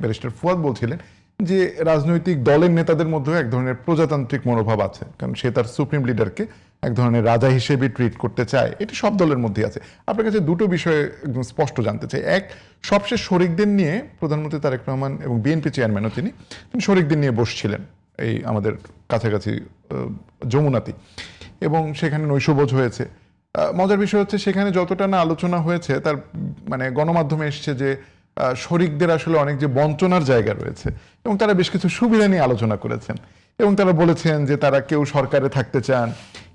Barrister Fuad বলছিলেন যে রাজনৈতিক দলের নেতাদের মধ্যেও এক ধরনের প্রজাতান্ত্রিক মনোভাব আছে, কারণ সে তার সুপ্রিম লিডারকে এক ধরনের রাজা হিসেবে ট্রিট করতে চায়। এটি সব দলের মধ্যেই আছে। আপনার কাছে দুটো বিষয়ে একদম স্পষ্ট জানতে চাই। এক, সবশেষ শরিকদের নিয়ে প্রধানমন্ত্রী তারেক রহমান এবং বিএনপি চেয়ারম্যানও তিনি শরিকদের নিয়ে বসছিলেন এই আমাদের কাছাকাছি যমুনাতে, এবং সেখানে নৈশভোজ হয়েছে। মজার বিষয় হচ্ছে সেখানে যতটা না আলোচনা হয়েছে তার মানে গণমাধ্যমে এসছে যে শরিকদের আসলে অনেক যে বঞ্চনার জায়গা রয়েছে এবং তারা বেশ কিছু সুবিধা নিয়ে আলোচনা করেছেন এবং তারা বলেছেন যে তারা কেউ সরকারে থাকতে চান,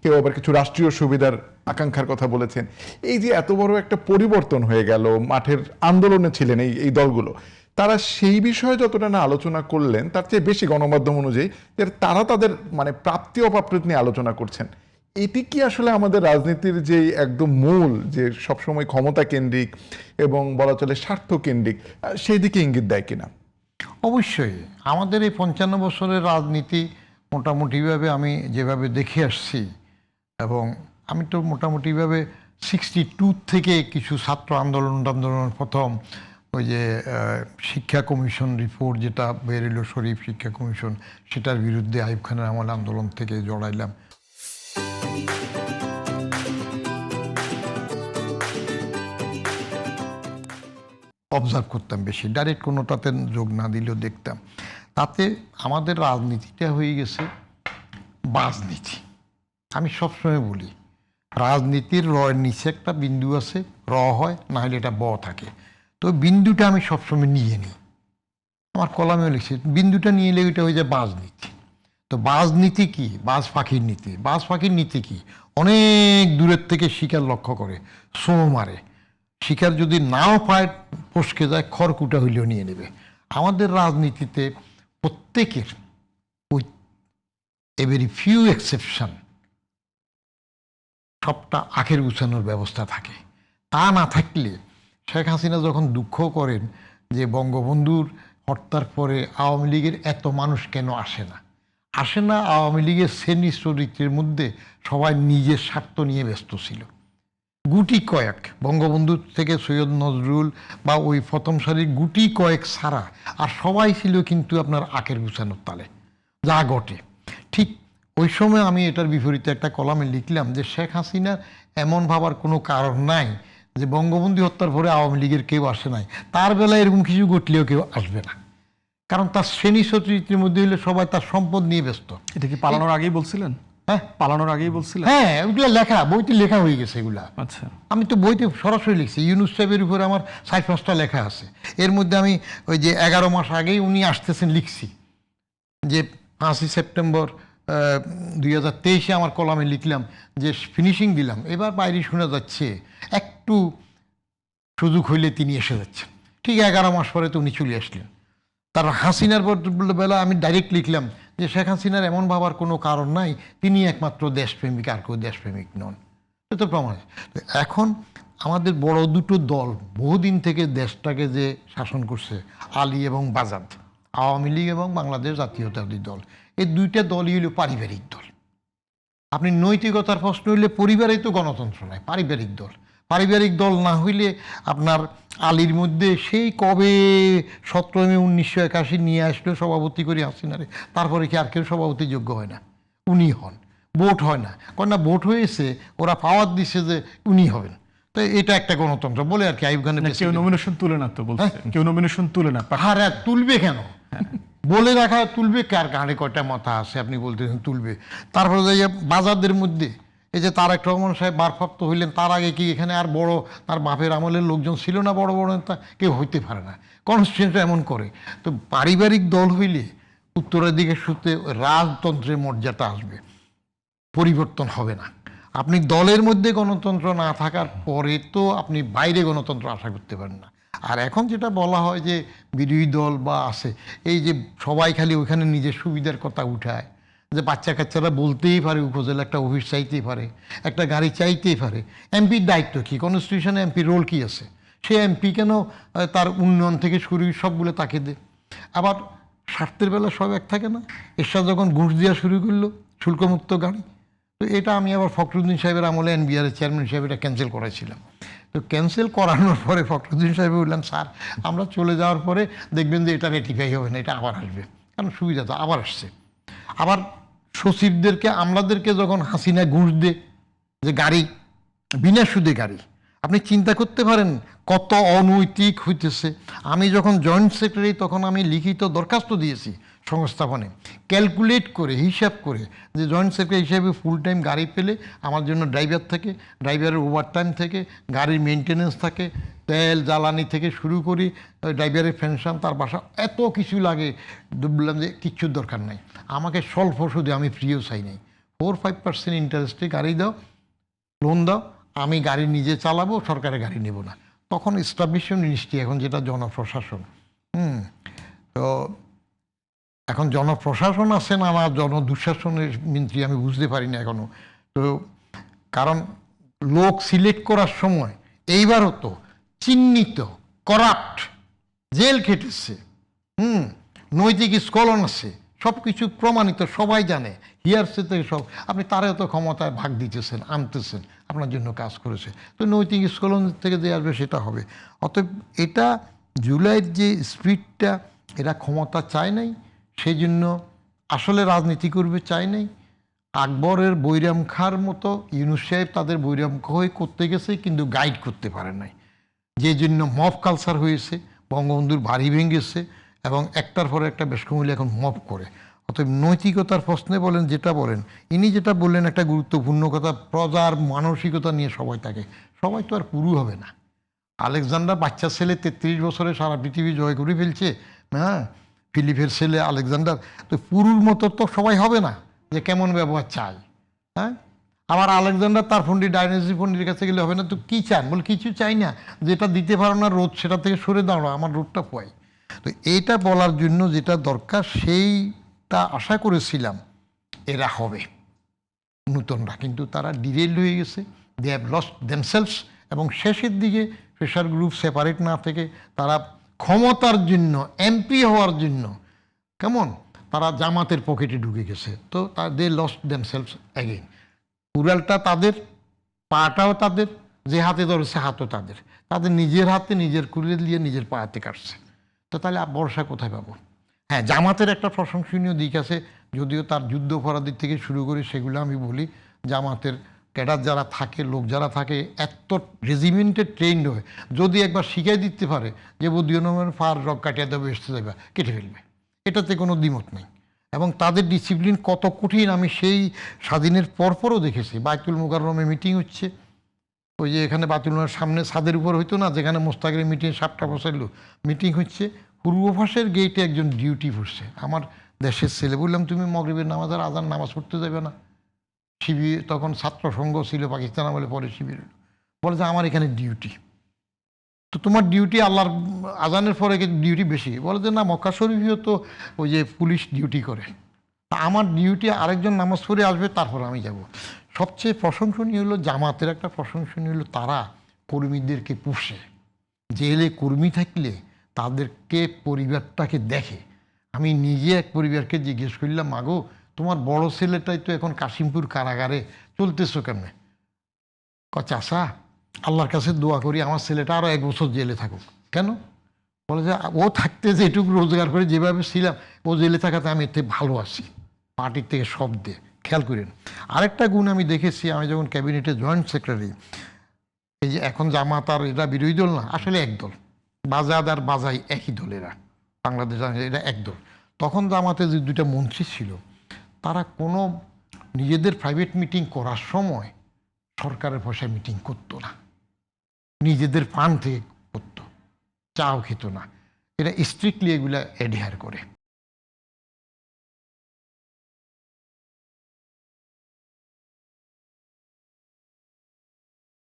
কেউ আবার কিছু রাষ্ট্রীয় সুবিধার আকাঙ্ক্ষার কথা বলেছেন। এই যে এত বড় একটা পরিবর্তন হয়ে গেল, মাঠের আন্দোলনে ছিলেন এই দলগুলো, তারা সেই বিষয়ে যতটা না আলোচনা করলেন তার চেয়ে বেশি গণমাধ্যম অনুযায়ী যে তারা তাদের মানে প্রাপ্তি অপ্রাপ্তি নিয়ে আলোচনা করছেন। এটি কি আসলে আমাদের রাজনীতির যে একদম মূল, যে সবসময় ক্ষমতা কেন্দ্রিক এবং বলা চলে স্বার্থ কেন্দ্রিক, সেই দিকে ইঙ্গিত দেয় কিনা? অবশ্যই আমাদের এই 55 বছরের রাজনীতি মোটামুটিভাবে আমি যেভাবে দেখে আসছি, এবং আমি তো মোটামুটিভাবে 62 থেকে কিছু ছাত্র আন্দোলনের প্রথম ওই যে শিক্ষা কমিশন রিপোর্ট যেটা বেরিল, শরীফ শিক্ষা কমিশন, সেটার বিরুদ্ধে আইয়ুব খানের আমল আন্দোলন থেকে জড়াইলাম। অবজার্ভ করতাম বেশি, ডাইরেক্ট কোনো তাতে যোগ না দিলেও দেখতাম। তাতে আমাদের রাজনীতিটা হয়ে গেছে বাজনীতি। আমি সবসময় বলি রাজনীতির রয়ের নিচে একটা বিন্দু আছে, র হয় না হলে এটা ব থাকে। তো বিন্দুটা আমি সবসময় নিয়ে নিই, আমার কলামেও লিখছি বিন্দুটা নিয়ে এলে ওইটা হয়ে যায় বাজনীতি। তো বাজনীতি কি? বাজ পাখির নীতি। বাজ পাখির নীতি কি? অনেক দূরের থেকে শিকার লক্ষ্য করে সো মারে, শিকার যদি নাও পায় ফসকে যায়, খড়কুটা হইলেও নিয়ে নেবে। আমাদের রাজনীতিতে প্রত্যেকের ওই এভেরি ফিউ এক্সেপশন সবটা আখের গুছানোর ব্যবস্থা থাকে। তা না থাকলে শেখ হাসিনা যখন দুঃখ করেন যে বঙ্গবন্ধুর হত্যার পরে আওয়ামী লীগের এত মানুষ কেন আসে না, আওয়ামী লীগের শ্রেণী চরিত্রের মধ্যে সবাই নিজের স্বার্থ নিয়ে ব্যস্ত ছিল। গুটি কয়েক বঙ্গবন্ধু থেকে সৈয়দ নজরুল বা ওই প্রথম সারির গুটি কয়েক ছাড়া আর সবাই ছিল কিন্তু আপনার আখের গুছানোর তালে যা ঘটে। ঠিক ওই সময় আমি এটার বিপরীতে একটা কলামে লিখলাম যে শেখ হাসিনার এমন ভাবার কোনো কারণ নাই যে বঙ্গবন্ধু হত্যার পরে আওয়ামী লীগের কেউ আসে নাই, তার বেলায় এরকম কিছু ঘটলেও কেউ আসবে না, কারণ তার শ্রেণী চরিত্রের মধ্যে হলে সবাই তার সম্পদ নিয়ে ব্যস্ত। এটা কি পালানোর আগেই বলছিলেন? হ্যাঁ, পালানোর আগেই বলছিলেন? হ্যাঁ, ওইগুলো লেখা, বইতে লেখা হয়ে গেছে এগুলা। আচ্ছা, আমি তো বইতে সরাসরি লিখছি, ইউনুস সাহেবের উপরে আমার 4-5টা লেখা আছে। এর মধ্যে আমি ওই যে 11 মাস আগেই উনি আসতেছেন লিখছি যে 5ই সেপ্টেম্বর 2023 আমার কলামে লিখলাম যে ফিনিশিং দিলাম, এবার বাইরে শোনা যাচ্ছে একটু সুযোগ হইলে তিনি এসে যাচ্ছেন। ঠিক 11 মাস পরে তো উনি চলে আসলেন। তার হাসিনার বেলা আমি ডাইরেক্ট লিখলাম যে শেখ হাসিনার এমন ভাবার কোনো কারণ নাই, তিনি একমাত্র দেশপ্রেমিক, আর কেউ দেশপ্রেমিক নন। এটা তো প্রমাণ। এখন আমাদের বড় দুটো দল বহুদিন থেকে দেশটাকে যে শাসন করছে, আলী এবং বাজাদ, আওয়ামী লীগ এবং বাংলাদেশ জাতীয়তাবাদী দল, এই দুইটা দলই হলো পারিবারিক দল। আপনি নৈতিকতার প্রশ্ন হইলে পরিবারেই তো গণতন্ত্র নাই, পারিবারিক দল। পারিবারিক দল না হইলে আপনার আলীর মধ্যে সেই কবে 17 মে 1981 নিয়ে আসলো সভাপতি করে হাসিনারে, তারপরে কি আর কেউ সভাপতি যোগ্য হয় না? উনি হন। ভোট হয় না, কারণ না ভোট হয়েছে, ওরা পাওয়ার দিচ্ছে যে উনি হবেন। তো এটা একটা গণতন্ত্র বলে আর কি। আইয়ুব খানের কেউ নমিনেশন তুলে না তো বলছে, কেউ নমিনেশন তুলে না। হ্যাঁ, তুলবে কেন? বলে রাখা তুলবে, কার গানে কয়টা মাথা আছে আপনি বলতেছেন তুলবে। তারপরে যে বাজারদের মধ্যে এই যে তারেক রহমান সাহেব ভারপ্রাপ্ত হইলেন, তার আগে কি এখানে আর বড় তার বাপের আমলের লোকজন ছিল না? বড় বড় নেতা কেউ হইতে পারে না, কনস্টিটিউশনটা এমন করে। তো পারিবারিক দল হইলে উত্তরাধিকার সূত্রে রাজতন্ত্রের মর্যাদা আসবে, পরিবর্তন হবে না। আপনি দলের মধ্যে গণতন্ত্র না থাকার পরে তো আপনি বাইরে গণতন্ত্র আশা করতে পারেন না। আর এখন যেটা বলা হয় যে বিরোধী দল বা আছে, এই যে সবাই খালি ওইখানে নিজের সুবিধার কথা উঠায়, যে বাচ্চা কাচ্চারা বলতেই পারে উপজেলা একটা অফিস চাইতেই পারে, একটা গাড়ি চাইতেই পারে। এমপির দায়িত্ব কি? কনস্টিটিউশনে এমপির রোল কি আছে? সে এমপি কেন তার উন্নয়ন থেকে শুরু সবগুলো তাকে দে। আবার স্বার্থের বেলা সব এক থাকে না। এরশাদ যখন ঘুষ দেওয়া শুরু করলো শুল্কমুক্ত গাড়ি, তো এটা আমি আবার ফখরুদ্দিন সাহেবের আমলে এনবিআরের চেয়ারম্যান হিসেবে এটা ক্যান্সেল করেছিলাম। তো ক্যান্সেল করানোর পরে ফখরুদ্দিন সাহেব বললাম স্যার আমরা চলে যাওয়ার পরে দেখবেন যে এটা রেটিফাই হবে না, এটা আবার আসবে, কারণ সুবিধা তো আবার আসছে। আবার সচিবদেরকে আমলাদেরকে যখন হাসিনা ঘুষ দে যে গাড়ি বিনা সুদে গাড়ি, আপনি চিন্তা করতে পারেন কত অনৈতিক হইতেছে। আমি যখন জয়েন্ট সেক্রেটারি তখন আমি লিখিত দরখাস্ত দিয়েছি সংস্থাপনে, ক্যালকুলেট করে হিসাব করে যে জয়েন্ট সেক্রেটারি হিসেবে ফুল টাইম গাড়ি পেলে আমার জন্য ড্রাইভার থাকে, ড্রাইভারের ওভারটাইম থেকে, গাড়ির মেনটেনেন্স থাকে, তেল জ্বালানি থেকে শুরু করি, ড্রাইভারের পেনশন, তার বাসা, এত কিছু লাগে। বললাম যে কিচ্ছুর দরকার নাই, আমাকে স্বল্প সুদে, আমি ফ্রিও চাই নাই, 4-5% ইন্টারেস্টে গাড়ি দাও, লোন দাও, আমি গাড়ি নিজে চালাবো, সরকারের গাড়ি নেব না। তখন এস্টাবলিশমেন্ট মিনিস্ট্রি, এখন যেটা জনপ্রশাসন। তো এখন জনপ্রশাসন আছে না আমার জনদুঃশাসনের মন্ত্রী, আমি বুঝতে পারি না এখনো। তো কারণ লোক সিলেক্ট করার সময় এইবারও তো চিহ্নিত করাপ্ট, জেল খেটেছে, নৈতিক স্খলন আছে, সব কিছু প্রমাণিত, সবাই জানে, হিয়ারসে থেকে সব। আপনি তারেও তো ক্ষমতায় ভাগ দিতেছেন, আনতেছেন, আপনার জন্য কাজ করেছে, তো নৈতিক স্খলন থেকে যে আসবে সেটা হবে। অতএব এটা জুলাইয়ের যে স্পিডটা, এরা ক্ষমতা চায় নাই, সেই জন্য আসলে রাজনীতি করবে চায় নাই। আকবরের বৈরাম খাঁর মতো ইউনুস সাহেব তাদের বৈরাম হয়ে করতে গেছে, কিন্তু গাইড করতে পারে নাই, যে জন্য মব কালচার হয়েছে, বঙ্গবন্ধুর বাড়ি ভেঙেছে, এবং একটার পরে একটা বেশকমিলে এখন মব করে। অতএব নৈতিকতার প্রশ্নে বলেন, যেটা বলেন, ইনি যেটা বললেন একটা গুরুত্বপূর্ণ কথা, প্রজার মানসিকতা নিয়ে সবাই থাকে, সবাই তো আর পুরু হবে না। আলেকজান্ডার বাচ্চা ছেলে 33 বছরে সারা পৃথিবী জয় করে ফেলছে, হ্যাঁ, ফিলিপের ছেলে আলেকজান্ডার, তো পুরুর মতো তো সবাই হবে না, যে কেমন ব্যবহার চাই। হ্যাঁ, আবার আলেকজান্ডার তার ফন্ডি ডাইনোসি ফন্ডির কাছে গেলে হবে না, তো কী চান? বলে কিছু চাই না, যেটা দিতে পারো না রোদ, সেটা থেকে সরে দাঁড়ো, আমার রোদটা পোয়াই। তো এইটা বলার জন্য যেটা দরকার সেইটা আশা করেছিলাম এরা হবে নূতনরা, কিন্তু তারা ডিরেল হয়ে গেছে, দে হ্যাভ লস্ট দেমসেলস। এবং শেষের দিকে প্রেশার গ্রুপ সেপারেট না থেকে তারা ক্ষমতার জন্য, এমপি হওয়ার জন্য কেমন তারা জামাতের পকেটে ঢুকে গেছে। তো দে লস্ট দেমসেলস অ্যাগেইন। কুড়ালটা তাদের, পাটাও তাদের, যে হাতে ধরেছে হাতও তাদের, তাদের নিজের হাতে নিজের কুড়িয়ে দিয়ে নিজের পাতে কাটছে। তো তাহলে ভরসা কোথায় পাবো? হ্যাঁ, জামাতের একটা প্রশংসনীয় দিক আছে, যদিও তার যুদ্ধাপরাধীর থেকে শুরু করে সেগুলো আমি বলি, জামাতের ক্যাডার যারা থাকে, লোক যারা থাকে, এত রেজিমেন্টে ট্রেন্ড হয়ে যদি একবার শিখাই দিতে পারে যে বদিও নামের ফার রক কাটিয়ে দেবে, এসতে যাবে, কেটে ফেলবে, এটাতে কোনো দ্বিমত নেই। এবং তাদের ডিসিপ্লিন কত কঠিন আমি সেই স্বাধীনের পরপরও দেখেছি। বাইতুল মুকাররমে মিটিং হচ্ছে, ওই যে এখানে বাইতুল মুকাররমের সামনে ছাদের উপর হইতো না, যেখানে মোস্তাকের মিটিং 7টা বসাইলো, মিটিং হচ্ছে, পূর্ব পাশের গেটে একজন ডিউটি পড়ছে, আমার দেশের ছেলে। বললাম তুমি মগরিবের নামাজের আজান নামাজ পড়তে যাবে না? শিবির তখন ছাত্র সংঘ ছিল পাকিস্তান আমলে, পরে শিবির, বলে যে আমার এখানে ডিউটি। তো তোমার ডিউটি আল্লাহর আজানের পরে ডিউটি বেশি? বলে যে না, মক্কা শরীফেও তো ওই যে পুলিশ ডিউটি করে, তা আমার ডিউটি আরেকজন নামাজ পড়ে আসবে, তারপর আমি যাব। সবচেয়ে প্রশংসনীয় হলো জামাতের একটা প্রশংসনীয় হলো তারা কর্মীদেরকে পুষে, জেলে কর্মী থাকলে তাদেরকে পরিবারটাকে দেখে। আমি নিজে এক পরিবারকে জিজ্ঞেস করলাম, মাগো তোমার বড় ছেলেটাই তো এখন কাশিমপুর কারাগারে, চলতেছো কেমনে? চাচা আল্লাহর কাছে দোয়া করি আমার ছেলেটা আরও 1 বছর জেলে থাকুক। কেন? বলে যে ও থাকতে যেটুকু রোজগার করে যেভাবে ছিলাম, ও জেলে থাকাতে আমি এতে ভালো আছি, পার্টির থেকে সব দিয়ে। খেয়াল করেন আরেকটা গুণ আমি দেখেছি, আমি যখন ক্যাবিনেটে জয়েন্ট সেক্রেটারি, এই যে এখন জামাত আর এরা বিরোধী দল না, আসলে এক দল, বাজাদ আর বাজাই একই দল, এরা বাংলাদেশ এটা এক দল। তখন জামাতে যে 2টা মন্ত্রী ছিল, তারা কোনো নিজেদের প্রাইভেট মিটিং করার সময় সরকারের পয়সায় মিটিং করতো না, নিজেদের ফান্ড থেকে করতো, চাও খেত না। এরা স্ট্রিক্টলি এগুলা অ্যাডহেয়ার করে।